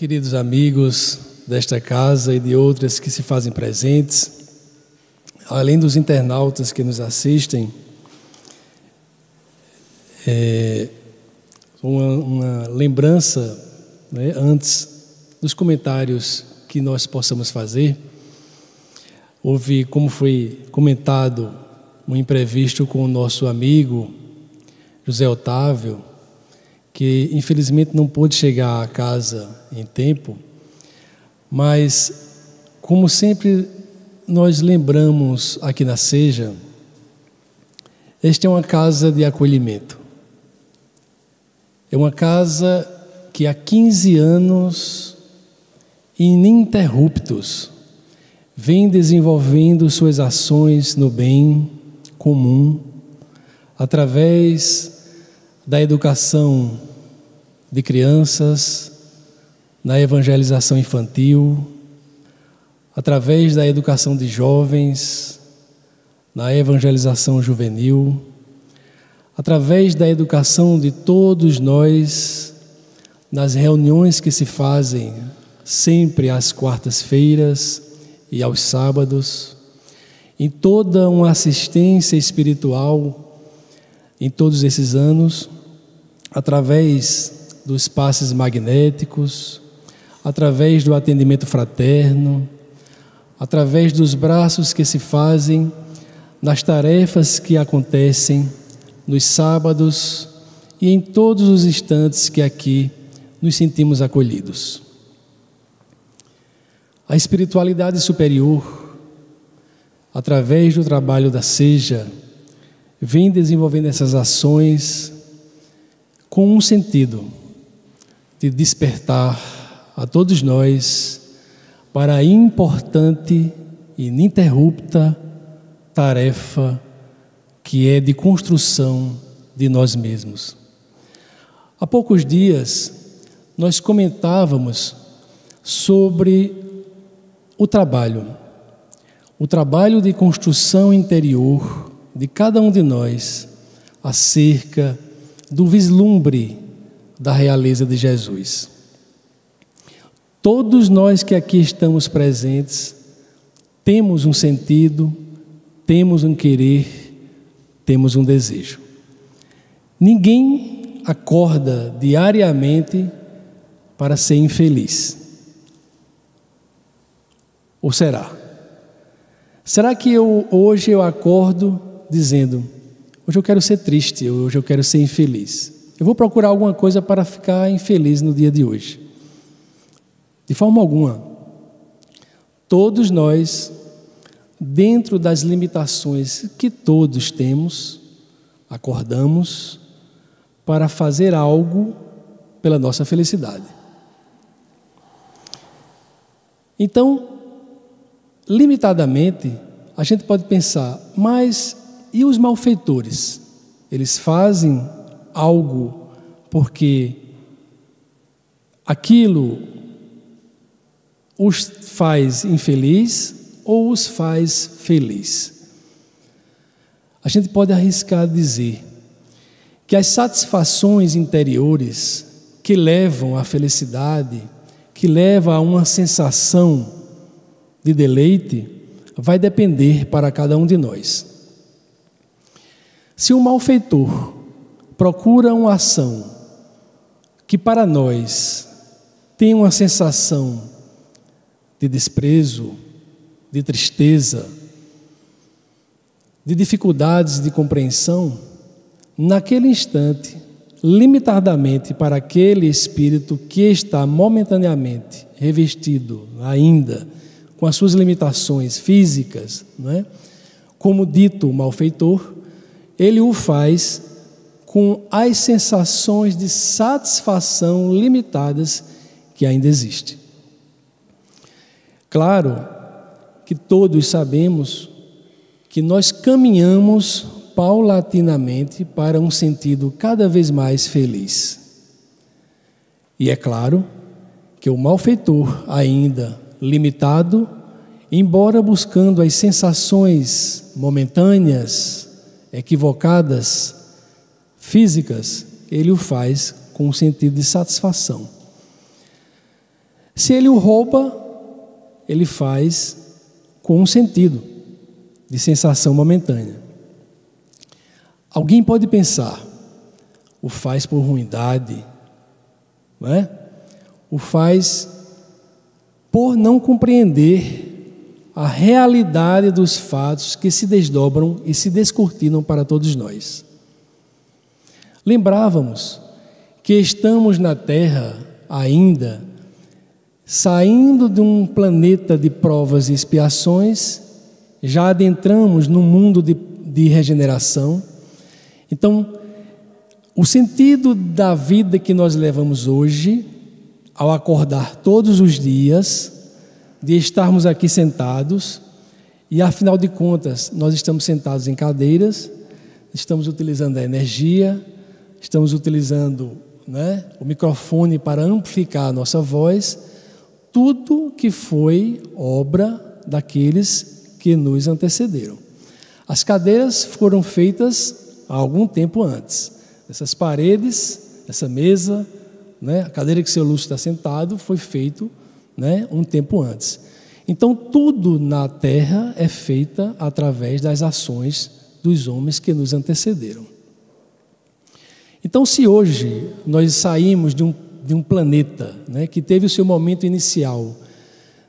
Queridos amigos desta casa e de outras que se fazem presentes, além dos internautas que nos assistem, uma lembrança, antes dos comentários que nós possamos fazer. Houve, como foi comentado, um imprevisto com o nosso amigo José Otávio, que infelizmente não pôde chegar à casa em tempo, mas como sempre nós lembramos aqui na Seja, esta é uma casa de acolhimento. É uma casa que há 15 anos ininterruptos vem desenvolvendo suas ações no bem comum através da educação de crianças, na evangelização infantil, através da educação de jovens, na evangelização juvenil, através da educação de todos nós, nas reuniões que se fazem sempre às quartas-feiras e aos sábados, em toda uma assistência espiritual em todos esses anos, através dos passes magnéticos, através do atendimento fraterno, através dos braços que se fazem nas tarefas que acontecem nos sábados e em todos os instantes que aqui nos sentimos acolhidos. A espiritualidade superior, através do trabalho da Seja, vem desenvolvendo essas ações com um sentido de despertar a todos nós para a importante e ininterrupta tarefa que é de construção de nós mesmos. Há poucos dias nós comentávamos sobre o trabalho de construção interior de cada um de nós acerca do vislumbre da realeza de Jesus. Todos nós que aqui estamos presentes temos um sentido, temos um querer, temos um desejo. Ninguém acorda diariamente para ser infeliz. Ou será? Será que hoje eu acordo dizendo: hoje eu quero ser triste, hoje eu quero ser infeliz? Eu vou procurar alguma coisa para ficar infeliz no dia de hoje. De forma alguma. Todos nós, dentro das limitações que todos temos, acordamos para fazer algo pela nossa felicidade. Então, limitadamente, a gente pode pensar, mas e os malfeitores? Eles fazem algo porque aquilo os faz infeliz ou os faz feliz? A gente pode arriscar dizer que as satisfações interiores que levam à felicidade, que levam a uma sensação de deleite, vai depender para cada um de nós. Se um malfeitor procura uma ação que para nós tem uma sensação de desprezo, de tristeza, de dificuldades de compreensão, naquele instante, limitadamente para aquele espírito que está momentaneamente revestido ainda com as suas limitações físicas, não é? Como dito o malfeitor, ele o faz com as sensações de satisfação limitadas que ainda existem. Claro que todos sabemos que nós caminhamos paulatinamente para um sentido cada vez mais feliz. E é claro que o malfeitor, ainda limitado, embora buscando as sensações momentâneas, equivocadas, físicas, ele o faz com um sentido de satisfação. Se ele o rouba, ele faz com um sentido de sensação momentânea. Alguém pode pensar, o faz por ruindade, não é? O faz por não compreender a realidade dos fatos que se desdobram e se descortinam para todos nós. Lembrávamos que estamos na Terra ainda, saindo de um planeta de provas e expiações, já adentramos num mundo de regeneração. Então, o sentido da vida que nós levamos hoje, ao acordar todos os dias, de estarmos aqui sentados, e afinal de contas, nós estamos sentados em cadeiras, estamos utilizando a energia, estamos utilizando, né, o microfone para amplificar a nossa voz, tudo que foi obra daqueles que nos antecederam. As cadeiras foram feitas há algum tempo antes. Essas paredes, essa mesa, né, a cadeira que seu Lúcio está sentado, foi feito, né, um tempo antes. Então, tudo na Terra é feita através das ações dos homens que nos antecederam. Então, se hoje nós saímos de um planeta, né, que teve o seu momento inicial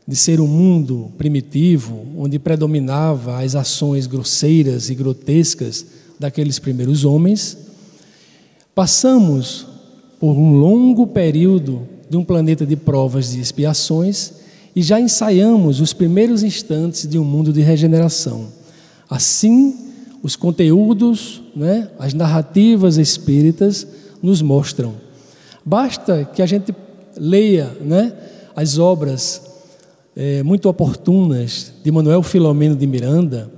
de ser um mundo primitivo, onde predominava as ações grosseiras e grotescas daqueles primeiros homens, passamos por um longo período de um planeta de provas e expiações e já ensaiamos os primeiros instantes de um mundo de regeneração. Assim, os conteúdos, né, as narrativas espíritas nos mostram. Basta que a gente leia, né, as obras muito oportunas de Manuel Filomeno de Miranda,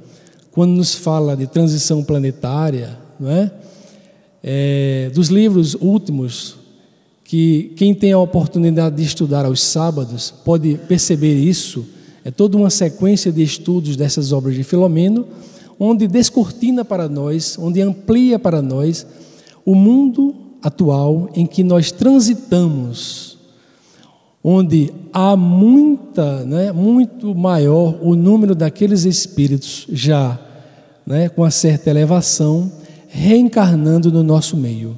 quando nos fala de transição planetária, não é? Dos livros últimos, que quem tem a oportunidade de estudar aos sábados pode perceber isso, é toda uma sequência de estudos dessas obras de Filomeno, onde descortina para nós, onde amplia para nós o mundo atual em que nós transitamos, onde há muito maior o número daqueles espíritos já, né, com uma certa elevação, reencarnando no nosso meio.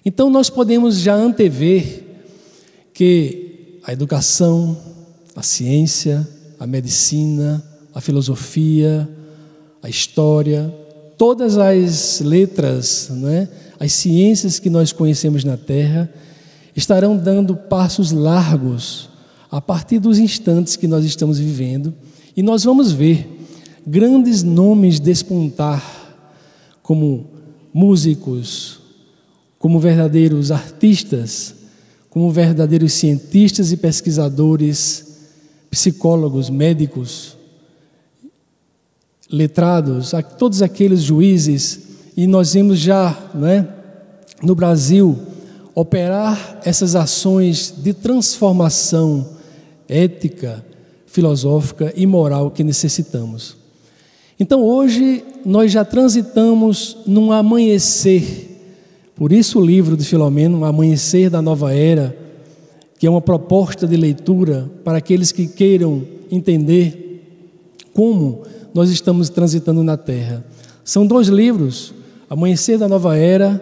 Então nós podemos já antever que a educação, a ciência, a medicina, a filosofia, a história, todas as letras, né, as ciências que nós conhecemos na Terra, estarão dando passos largos a partir dos instantes que nós estamos vivendo, e nós vamos ver grandes nomes despontar como músicos, como verdadeiros artistas, como verdadeiros cientistas e pesquisadores, psicólogos, médicos, letrados, todos aqueles juízes, e nós vemos já, né, no Brasil, operar essas ações de transformação ética, filosófica e moral que necessitamos. Então hoje nós já transitamos num amanhecer, por isso o livro de Filomeno, O Amanhecer da Nova Era, que é uma proposta de leitura para aqueles que queiram entender como nós estamos transitando na Terra. São 2 livros, Amanhecer da Nova Era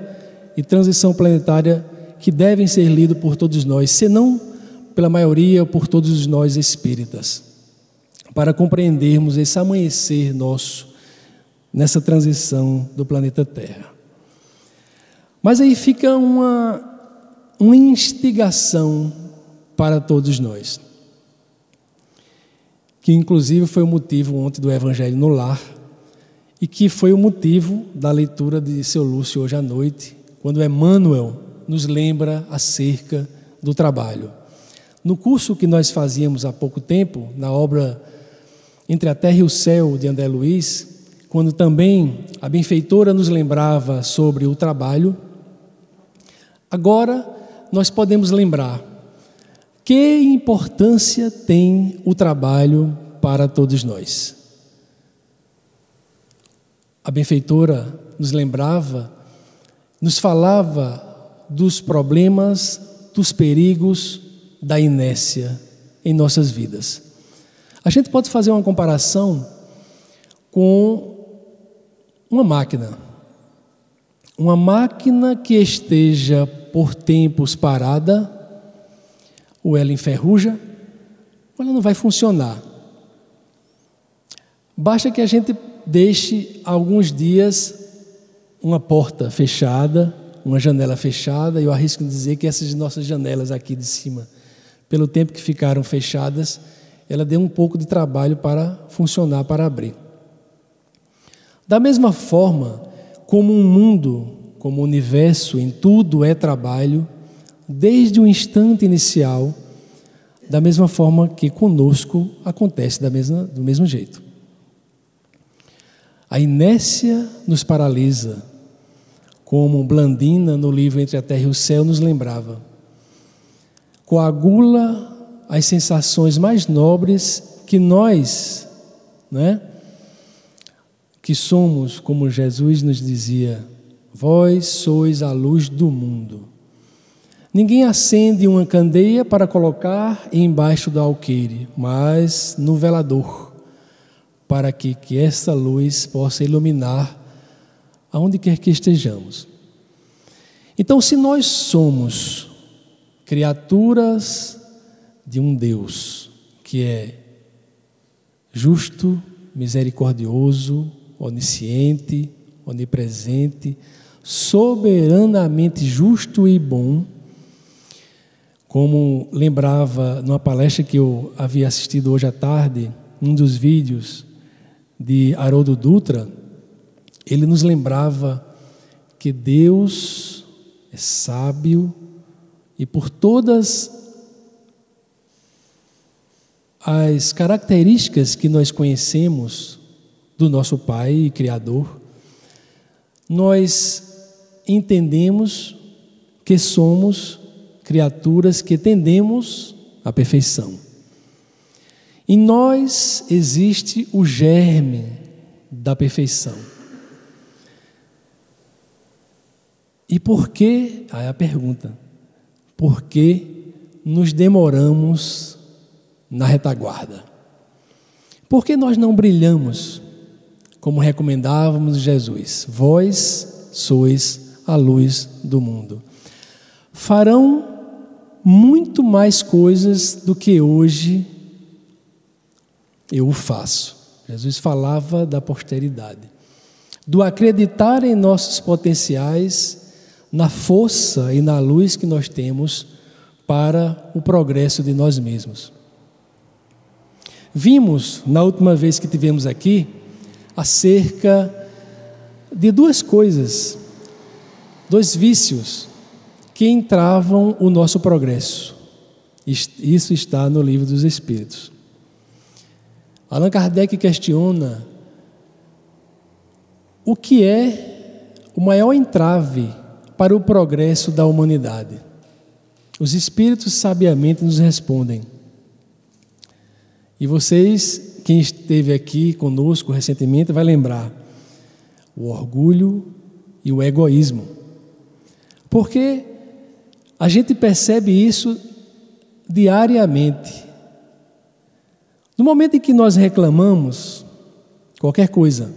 e Transição Planetária, que devem ser lidos por todos nós, se não pela maioria, por todos nós espíritas, para compreendermos esse amanhecer nosso nessa transição do planeta Terra. Mas aí fica uma instigação para todos nós, que inclusive foi o motivo ontem do Evangelho no Lar, e que foi o motivo da leitura de seu Lúcio hoje à noite, quando Emmanuel nos lembra acerca do trabalho. No curso que nós fazíamos há pouco tempo, na obra Entre a Terra e o Céu, de André Luiz, quando também a benfeitora nos lembrava sobre o trabalho, agora nós podemos lembrar que importância tem o trabalho para todos nós. A benfeitora nos lembrava, nos falava dos problemas, dos perigos, da inércia em nossas vidas. A gente pode fazer uma comparação com uma máquina. Uma máquina que esteja por tempos parada, ou ela enferruja, ou ela não vai funcionar. Basta que a gente deixe alguns dias uma porta fechada, uma janela fechada, e eu arrisco dizer que essas nossas janelas aqui de cima, pelo tempo que ficaram fechadas, ela deu um pouco de trabalho para funcionar, para abrir. Da mesma forma, como um mundo, como o universo, em tudo é trabalho, desde o instante inicial, da mesma forma que conosco acontece do mesmo jeito. A inércia nos paralisa, como Blandina, no livro Entre a Terra e o Céu, nos lembrava. Coagula as sensações mais nobres que nós, que somos, como Jesus nos dizia, vós sois a luz do mundo. Ninguém acende uma candeia para colocar embaixo do alqueire, mas no velador, para que essa luz possa iluminar aonde quer que estejamos. Então, se nós somos criaturas de um Deus que é justo, misericordioso, onisciente, onipresente, soberanamente justo e bom, como lembrava numa palestra que eu havia assistido hoje à tarde, um dos vídeos de Haroldo Dutra, ele nos lembrava que Deus é sábio e por todas as características que nós conhecemos do nosso Pai e Criador, nós entendemos que somos criaturas que tendemos à perfeição. Em nós existe o germe da perfeição. E por que, aí a pergunta, por que nos demoramos na retaguarda? Por que nós não brilhamos como recomendávamos Jesus? Vós sois a luz do mundo. Farão muito mais coisas do que hoje eu faço. Jesus falava da posteridade, do acreditar em nossos potenciais, na força e na luz que nós temos para o progresso de nós mesmos. Vimos, na última vez que tivemos aqui, acerca de duas coisas, dois vícios que entravam o nosso progresso. Isso está no Livro dos Espíritos. Allan Kardec questiona o que é o maior entrave para o progresso da humanidade. Os Espíritos sabiamente nos respondem. E vocês, quem esteve aqui conosco recentemente, vai lembrar o orgulho e o egoísmo. Porque a gente percebe isso diariamente. No momento em que nós reclamamos qualquer coisa,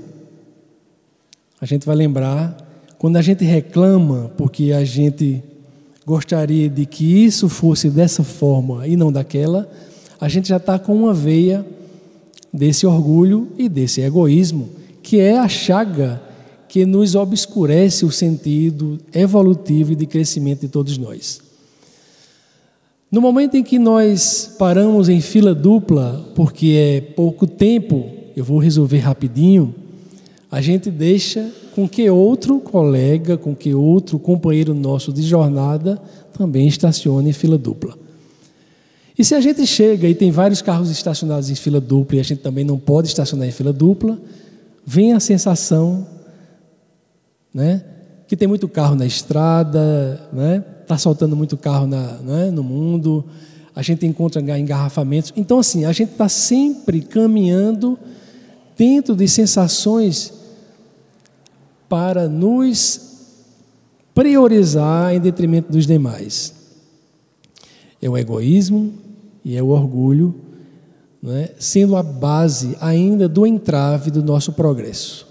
a gente vai lembrar, quando a gente reclama porque a gente gostaria de que isso fosse dessa forma e não daquela, a gente já está com uma veia desse orgulho e desse egoísmo, que é a chaga que nos obscurece o sentido evolutivo e de crescimento de todos nós. No momento em que nós paramos em fila dupla, porque é pouco tempo, eu vou resolver rapidinho, a gente deixa com que outro colega, com que outro companheiro nosso de jornada também estacione em fila dupla. E se a gente chega e tem vários carros estacionados em fila dupla e a gente também não pode estacionar em fila dupla, vem a sensação, que tem muito carro na estrada, está soltando muito carro no mundo, a gente encontra engarrafamentos. Então, assim, a gente está sempre caminhando dentro de sensações para nos priorizar em detrimento dos demais. É o egoísmo e é o orgulho, né, sendo a base ainda do entrave do nosso progresso.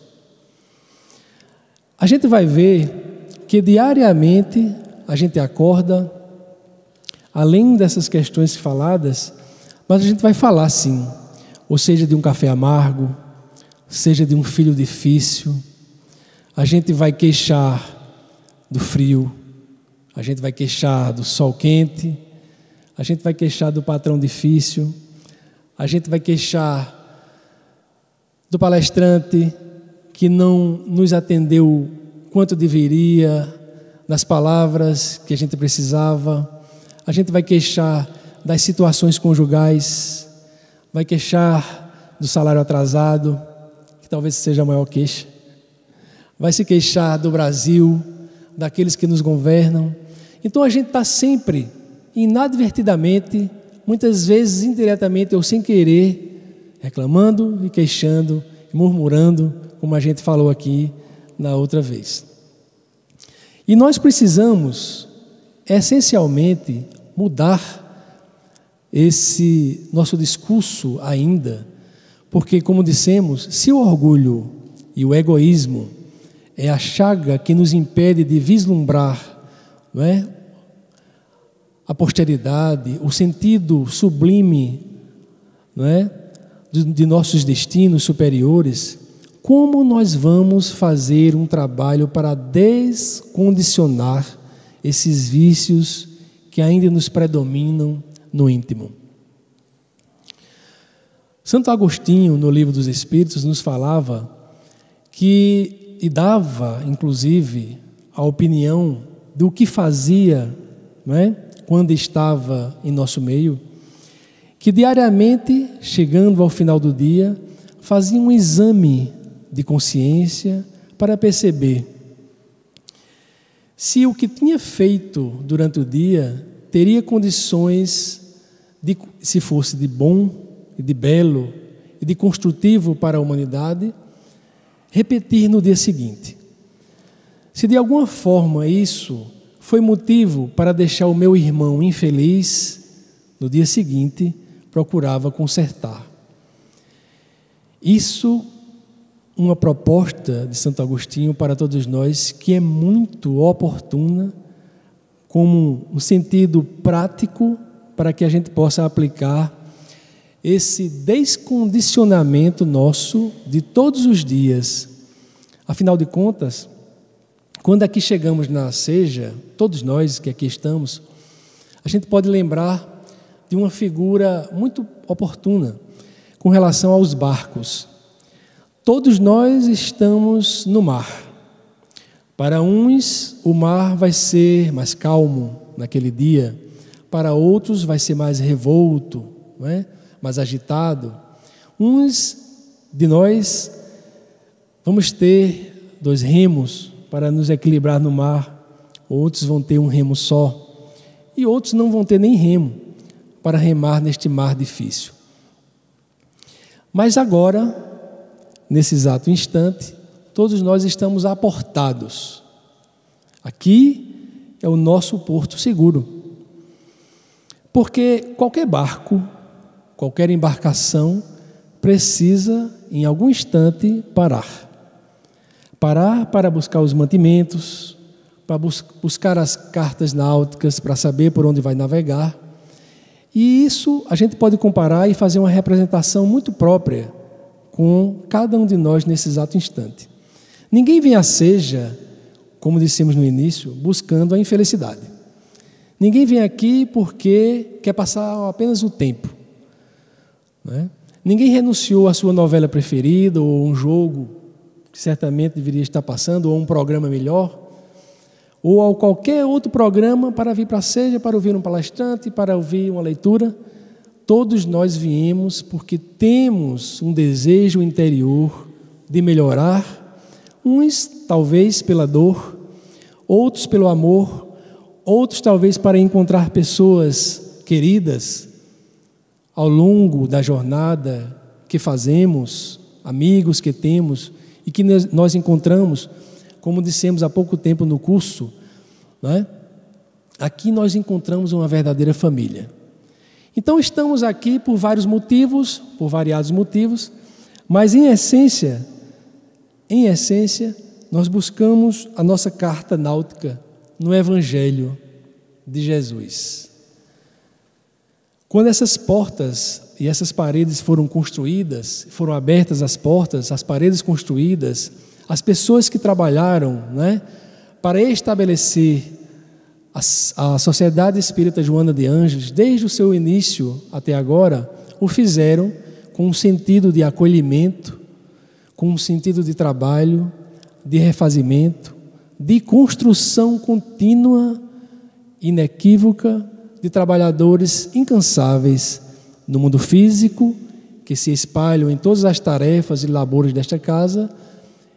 A gente vai ver que diariamente a gente acorda, além dessas questões faladas, mas a gente vai falar sim, ou seja, de um café amargo, seja de um filho difícil, a gente vai queixar do frio, a gente vai queixar do sol quente, a gente vai queixar do patrão difícil, a gente vai queixar do palestrante que não nos atendeu quanto deveria, nas palavras que a gente precisava, a gente vai queixar das situações conjugais, vai queixar do salário atrasado, que talvez seja a maior queixa, vai se queixar do Brasil, daqueles que nos governam. Então a gente está sempre, inadvertidamente, muitas vezes indiretamente ou sem querer, reclamando e queixando, murmurando, como a gente falou aqui na outra vez. E nós precisamos, essencialmente, mudar esse nosso discurso ainda, porque, como dissemos, se o orgulho e o egoísmo é a chaga que nos impede de vislumbrar, não é, a posteridade, o sentido sublime, não é, de nossos destinos superiores, como nós vamos fazer um trabalho para descondicionar esses vícios que ainda nos predominam no íntimo? Santo Agostinho, no Livro dos Espíritos, nos falava que, e dava, inclusive, a opinião do que fazia, não é, quando estava em nosso meio, que diariamente, chegando ao final do dia, fazia um exame de consciência para perceber se o que tinha feito durante o dia teria condições de, se fosse de bom e de belo e de construtivo para a humanidade, repetir no dia seguinte. Se de alguma forma isso foi motivo para deixar o meu irmão infeliz, no dia seguinte procurava consertar. Isso uma proposta de Santo Agostinho para todos nós, que é muito oportuna, como um sentido prático para que a gente possa aplicar esse descondicionamento nosso de todos os dias. Afinal de contas, quando aqui chegamos na Seja, todos nós que aqui estamos, a gente pode lembrar de uma figura muito oportuna com relação aos barcos. Todos nós estamos no mar. Para uns, o mar vai ser mais calmo naquele dia. Para outros, vai ser mais revolto, não é? Mais agitado. Uns de nós vamos ter 2 remos para nos equilibrar no mar. Outros vão ter um remo só. E outros não vão ter nem remo para remar neste mar difícil. Mas agora, nesse exato instante, todos nós estamos aportados. Aqui é o nosso porto seguro. Porque qualquer barco, qualquer embarcação precisa, em algum instante, parar. Parar para buscar os mantimentos, para buscar as cartas náuticas, para saber por onde vai navegar. E isso a gente pode comparar e fazer uma representação muito própria com cada um de nós nesse exato instante. Ninguém vem à Seja, como dissemos no início, buscando a infelicidade. Ninguém vem aqui porque quer passar apenas o tempo, né? Ninguém renunciou à sua novela preferida ou um jogo que certamente deveria estar passando, ou um programa melhor, ou a qualquer outro programa para vir para a Seja, para ouvir um palestrante, para ouvir uma leitura. Todos nós viemos porque temos um desejo interior de melhorar, uns talvez pela dor, outros pelo amor, outros talvez para encontrar pessoas queridas ao longo da jornada que fazemos, amigos que temos e que nós encontramos, como dissemos há pouco tempo no curso, não é? aqui nós encontramos uma verdadeira família. Então estamos aqui por vários motivos, por variados motivos, mas em essência, nós buscamos a nossa carta náutica no Evangelho de Jesus. Quando essas portas e essas paredes foram construídas, foram abertas as portas, as paredes construídas, as pessoas que trabalharam, para estabelecer a Sociedade Espírita Joana de Ângeles, desde o seu início até agora, o fizeram com um sentido de acolhimento, com um sentido de trabalho, de refazimento, de construção contínua, inequívoca, de trabalhadores incansáveis no mundo físico, que se espalham em todas as tarefas e labores desta casa,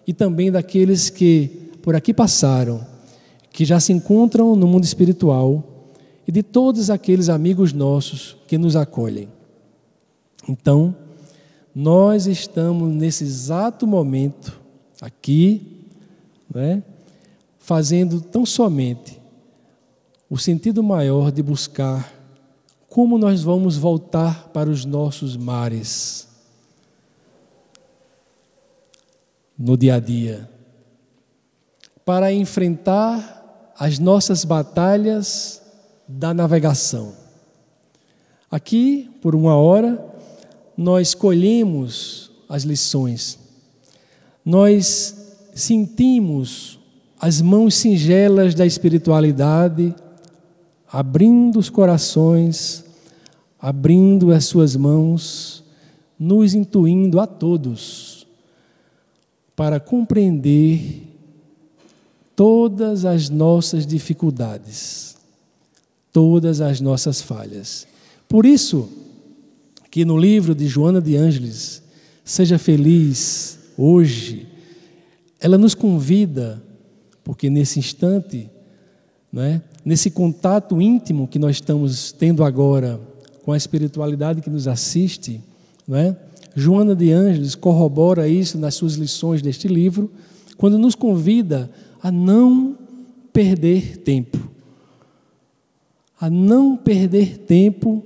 e também daqueles que por aqui passaram, que já se encontram no mundo espiritual, e de todos aqueles amigos nossos que nos acolhem. Então, nós estamos nesse exato momento aqui, fazendo tão somente o sentido maior de buscar como nós vamos voltar para os nossos mares no dia a dia, para enfrentar as nossas batalhas da navegação. Aqui, por uma hora, nós colhemos as lições, nós sentimos as mãos singelas da espiritualidade, abrindo os corações, abrindo as suas mãos, nos intuindo a todos para compreender todas as nossas dificuldades, todas as nossas falhas. Por isso que no livro de Joana de Ângeles, Seja Feliz Hoje, ela nos convida, porque nesse instante, nesse contato íntimo que nós estamos tendo agora com a espiritualidade que nos assiste, Joana de Ângeles corrobora isso nas suas lições deste livro, quando nos convida a não perder tempo. A não perder tempo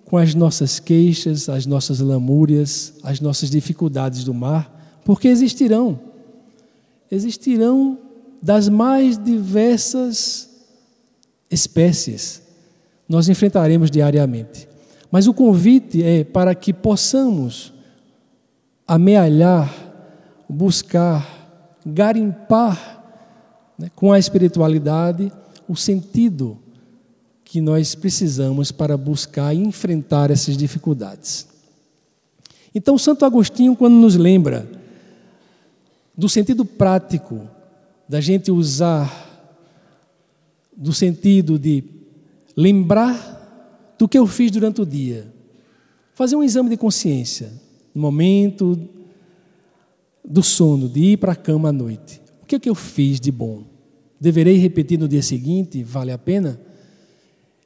com as nossas queixas, as nossas lamúrias, as nossas dificuldades do mar, porque existirão das mais diversas espécies, nós enfrentaremos diariamente. Mas o convite é para que possamos amealhar, buscar, garimpar, com a espiritualidade, o sentido que nós precisamos para buscar e enfrentar essas dificuldades. Então, Santo Agostinho, quando nos lembra do sentido prático da gente usar, do sentido de lembrar do que eu fiz durante o dia, fazer um exame de consciência, no momento do sono, de ir para a cama à noite. O que é que eu fiz de bom? Deverei repetir no dia seguinte? Vale a pena?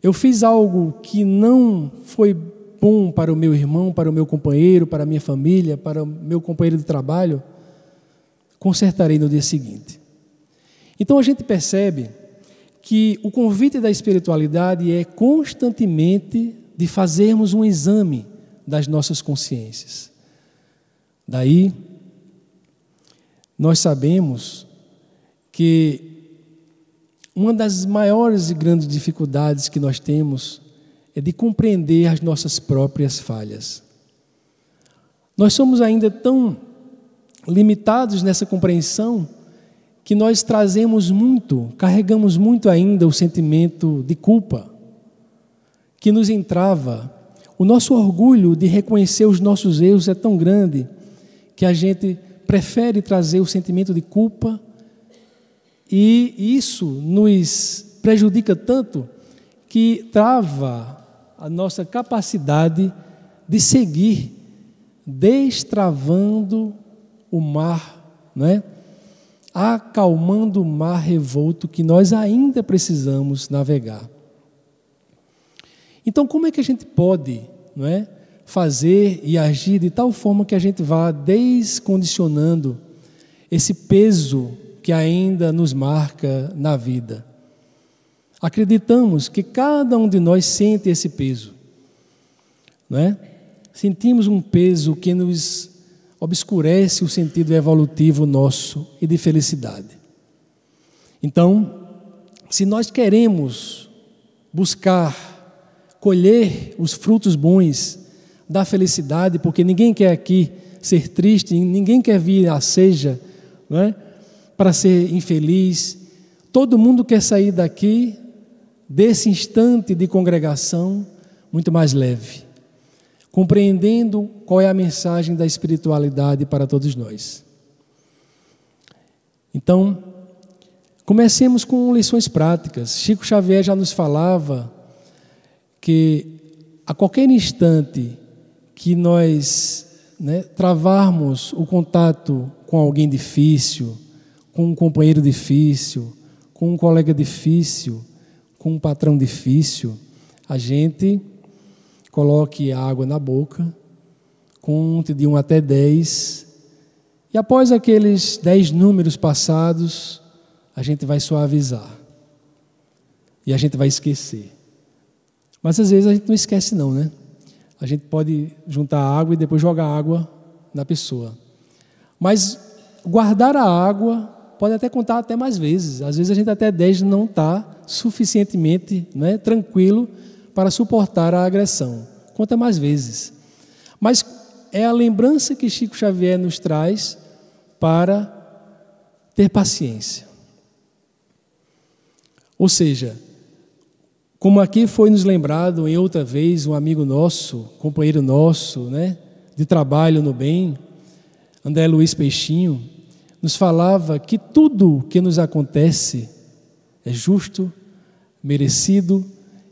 Eu fiz algo que não foi bom para o meu irmão, para o meu companheiro, para a minha família, para o meu companheiro de trabalho? Consertarei no dia seguinte. Então a gente percebe que o convite da espiritualidade é constantemente de fazermos um exame das nossas consciências. Daí, nós sabemos que uma das maiores e grandes dificuldades que nós temos é de compreender as nossas próprias falhas. Nós somos ainda tão limitados nessa compreensão que nós carregamos muito ainda o sentimento de culpa que nos entrava. O nosso orgulho de reconhecer os nossos erros é tão grande que a gente prefere trazer o sentimento de culpa, e isso nos prejudica tanto que trava a nossa capacidade de seguir destravando o mar, acalmando o mar revolto que nós ainda precisamos navegar. Então, como é que a gente pode, fazer e agir de tal forma que a gente vá descondicionando esse peso que ainda nos marca na vida? acreditamos que cada um de nós sente esse peso, não é? Sentimos um peso que nos obscurece o sentido evolutivo nosso e de felicidade. Então, se nós queremos buscar colher os frutos bons da felicidade, porque ninguém quer aqui ser triste, ninguém quer vir à ceia, não é? Para ser infeliz, todo mundo quer sair daqui, desse instante de congregação, muito mais leve, compreendendo qual é a mensagem da espiritualidade para todos nós. Então, comecemos com lições práticas. Chico Xavier já nos falava que a qualquer instante que nós travarmos o contato com alguém difícil, com um companheiro difícil, com um colega difícil, com um patrão difícil, a gente coloque água na boca, conte de 1 até 10, e após aqueles 10 números passados, a gente vai suavizar. E a gente vai esquecer. Mas às vezes a gente não esquece não, né? A gente pode juntar água e depois jogar água na pessoa. Mas guardar a água pode até contar até mais vezes. Às vezes a gente até 10 não está suficientemente tranquilo para suportar a agressão. Conta mais vezes. Mas é a lembrança que Chico Xavier nos traz para ter paciência. Ou seja, como aqui foi nos lembrado em outra vez um amigo nosso, companheiro nosso, de trabalho no bem, André Luiz Peixinho, nos falava que tudo que nos acontece é justo, merecido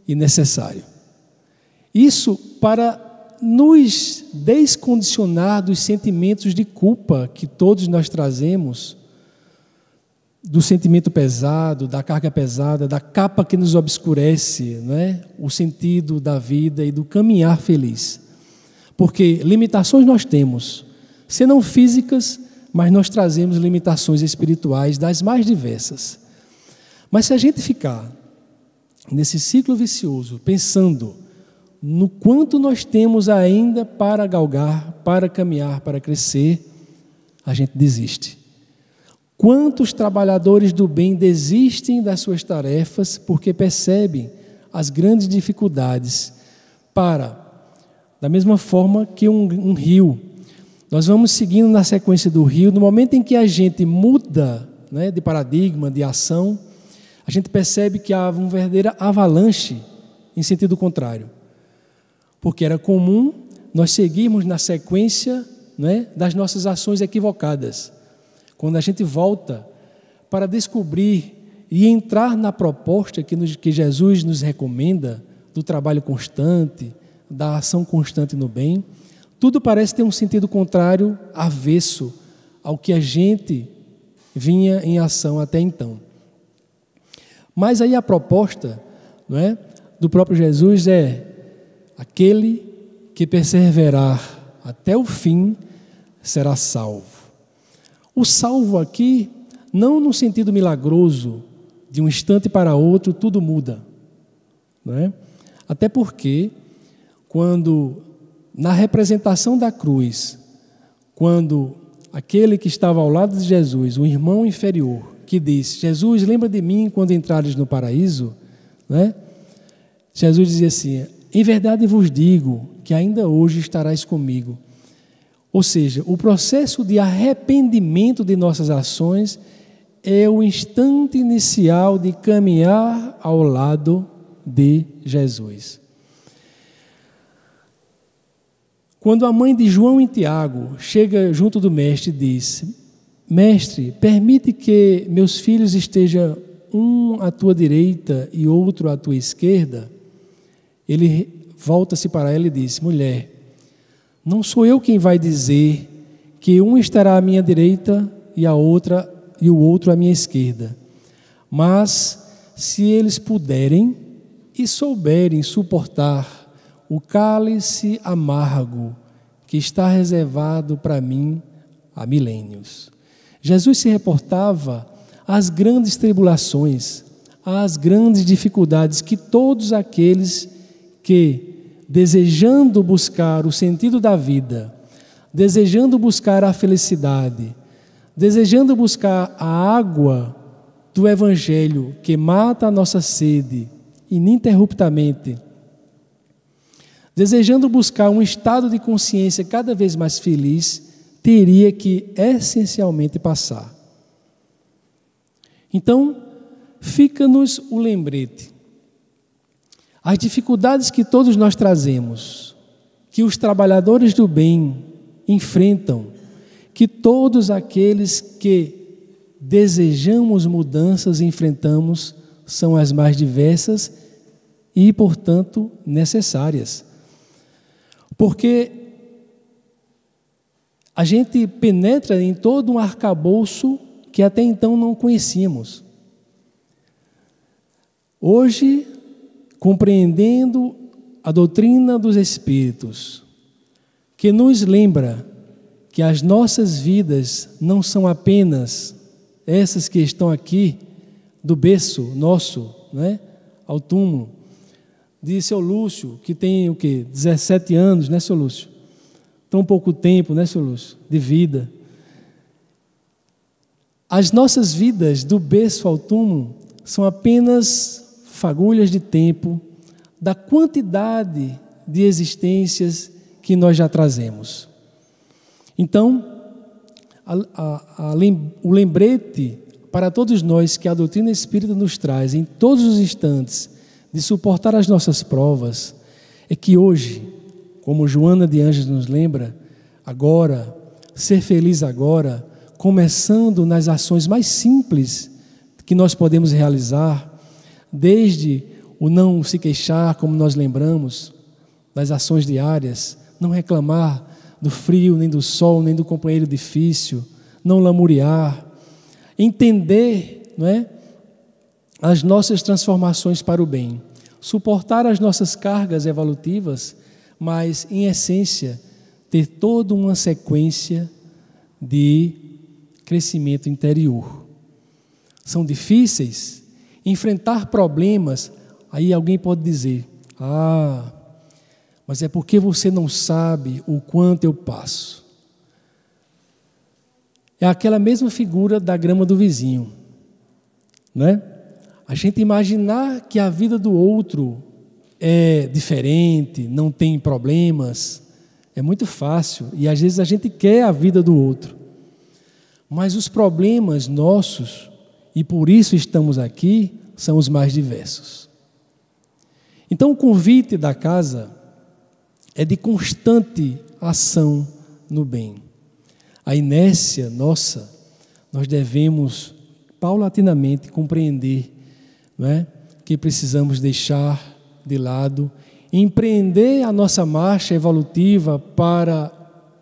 e necessário. Isso para nos descondicionar dos sentimentos de culpa que todos nós trazemos, do sentimento pesado, da carga pesada, da capa que nos obscurece, o sentido da vida e do caminhar feliz. Porque limitações nós temos, se não físicas, mas nós trazemos limitações espirituais das mais diversas. Mas se a gente ficar nesse ciclo vicioso, pensando no quanto nós temos ainda para galgar, para caminhar, para crescer, a gente desiste. Quantos trabalhadores do bem desistem das suas tarefas porque percebem as grandes dificuldades da mesma forma que um rio. Nós vamos seguindo na sequência do rio, no momento em que a gente muda de paradigma, de ação, a gente percebe que há uma verdadeira avalanche em sentido contrário. Porque era comum nós seguirmos na sequência das nossas ações equivocadas. Quando a gente volta para descobrir e entrar na proposta que Jesus nos recomenda, do trabalho constante, da ação constante no bem, tudo parece ter um sentido contrário, avesso ao que a gente vinha em ação até então. Mas aí a proposta do próprio Jesus é: aquele que perseverar até o fim será salvo. O salvo aqui, não no sentido milagroso, de um instante para outro tudo muda. Até porque, quando na representação da cruz, quando aquele que estava ao lado de Jesus, o irmão inferior, que disse: Jesus, lembra de mim quando entrares no paraíso? Jesus dizia assim: em verdade vos digo que ainda hoje estarás comigo. Ou seja, o processo de arrependimento de nossas ações é o instante inicial de caminhar ao lado de Jesus. Quando a mãe de João e Tiago chega junto do mestre e diz: Mestre, permite que meus filhos estejam um à tua direita e outro à tua esquerda, ele volta-se para ela e diz: mulher, não sou eu quem vai dizer que um estará à minha direita e o outro à minha esquerda. Mas se eles puderem e souberem suportar o cálice amargo que está reservado para mim há milênios. Jesus se reportava às grandes tribulações, às grandes dificuldades que todos aqueles que, desejando buscar o sentido da vida, desejando buscar a felicidade, desejando buscar a água do Evangelho que mata a nossa sede ininterruptamente, desejando buscar um estado de consciência cada vez mais feliz, teria que essencialmente passar. Então, fica-nos o lembrete. As dificuldades que todos nós trazemos, que os trabalhadores do bem enfrentam, que todos aqueles que desejamos mudanças enfrentamos, são as mais diversas e, portanto, necessárias. Porque a gente penetra em todo um arcabouço que até então não conhecíamos. Hoje, compreendendo a doutrina dos Espíritos, que nos lembra que as nossas vidas não são apenas essas que estão aqui, do berço nosso, né, ao túmulo, de seu Lúcio, que tem o quê? 17 anos, né, seu Lúcio? Tão pouco tempo, né, seu Lúcio? De vida. As nossas vidas, do berço ao túmulo, são apenas fagulhas de tempo da quantidade de existências que nós já trazemos. Então, o lembrete para todos nós que a doutrina espírita nos traz em todos os instantes de suportar as nossas provas é que hoje, como Joana de Ângeles nos lembra, agora, ser feliz agora, começando nas ações mais simples que nós podemos realizar, desde o não se queixar, como nós lembramos, das ações diárias, não reclamar do frio, nem do sol, nem do companheiro difícil, não lamuriar, entender, não é, as nossas transformações para o bem, suportar as nossas cargas evolutivas, mas, em essência, ter toda uma sequência de crescimento interior. São difíceis? Enfrentar problemas, aí alguém pode dizer, mas é porque você não sabe o quanto eu passo. É aquela mesma figura da grama do vizinho, né? A gente imaginar que a vida do outro é diferente, não tem problemas, é muito fácil, e às vezes a gente quer a vida do outro. Mas os problemas nossos, e por isso estamos aqui, são os mais diversos. Então o convite da casa é de constante ação no bem. A inércia nossa, nós devemos paulatinamente compreender, não é? Que precisamos deixar de lado, empreender a nossa marcha evolutiva para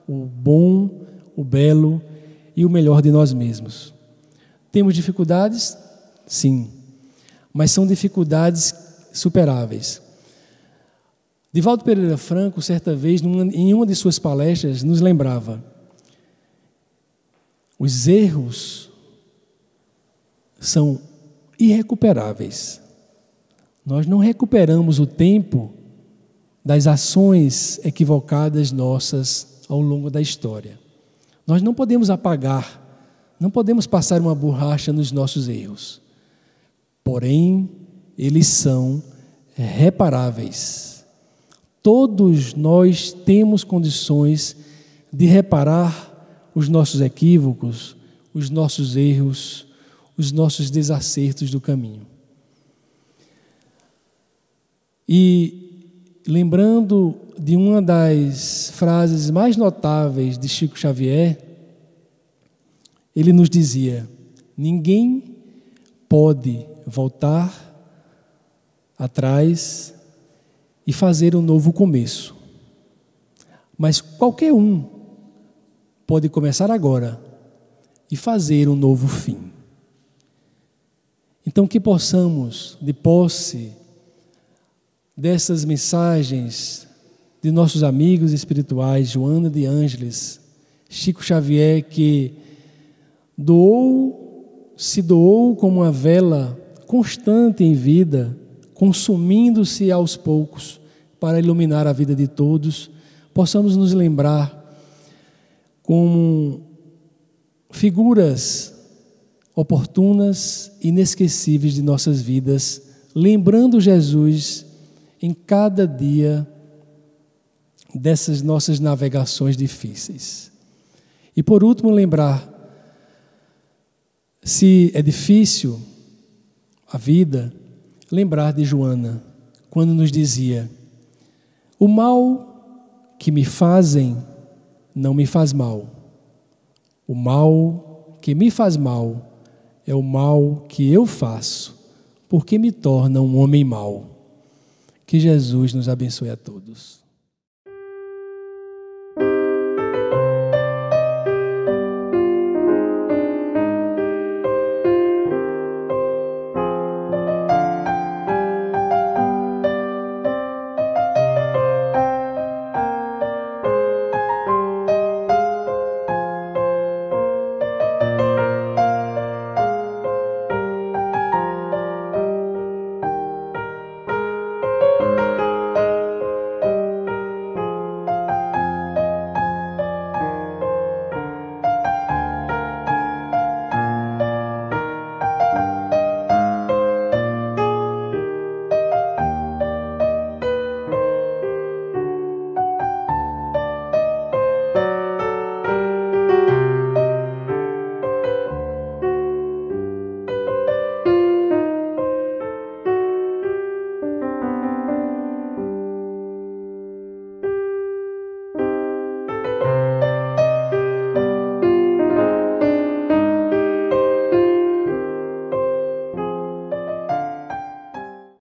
o bom, o belo e o melhor de nós mesmos. Temos dificuldades? Sim, mas são dificuldades superáveis. Divaldo Pereira Franco, certa vez, em uma de suas palestras, nos lembrava: os erros são irrecuperáveis. Nós não recuperamos o tempo das ações equivocadas nossas ao longo da história. Nós não podemos apagar, não podemos passar uma borracha nos nossos erros. Porém, eles são reparáveis. Todos nós temos condições de reparar os nossos equívocos, os nossos erros, os nossos desacertos do caminho. E lembrando de uma das frases mais notáveis de Chico Xavier, ele nos dizia: ninguém pode voltar atrás e fazer um novo começo, mas qualquer um pode começar agora e fazer um novo fim. Então, que possamos, de posse dessas mensagens de nossos amigos espirituais, Joana de Ângeles, Chico Xavier, que se doou como uma vela constante em vida, consumindo-se aos poucos para iluminar a vida de todos, possamos nos lembrar como figuras oportunas, inesquecíveis de nossas vidas, lembrando Jesus em cada dia dessas nossas navegações difíceis. E por último, lembrar, se é difícil a vida, lembrar de Joana, quando nos dizia: o mal que me fazem não me faz mal. O mal que me faz mal é o mal que eu faço, porque me torna um homem mau. Que Jesus nos abençoe a todos.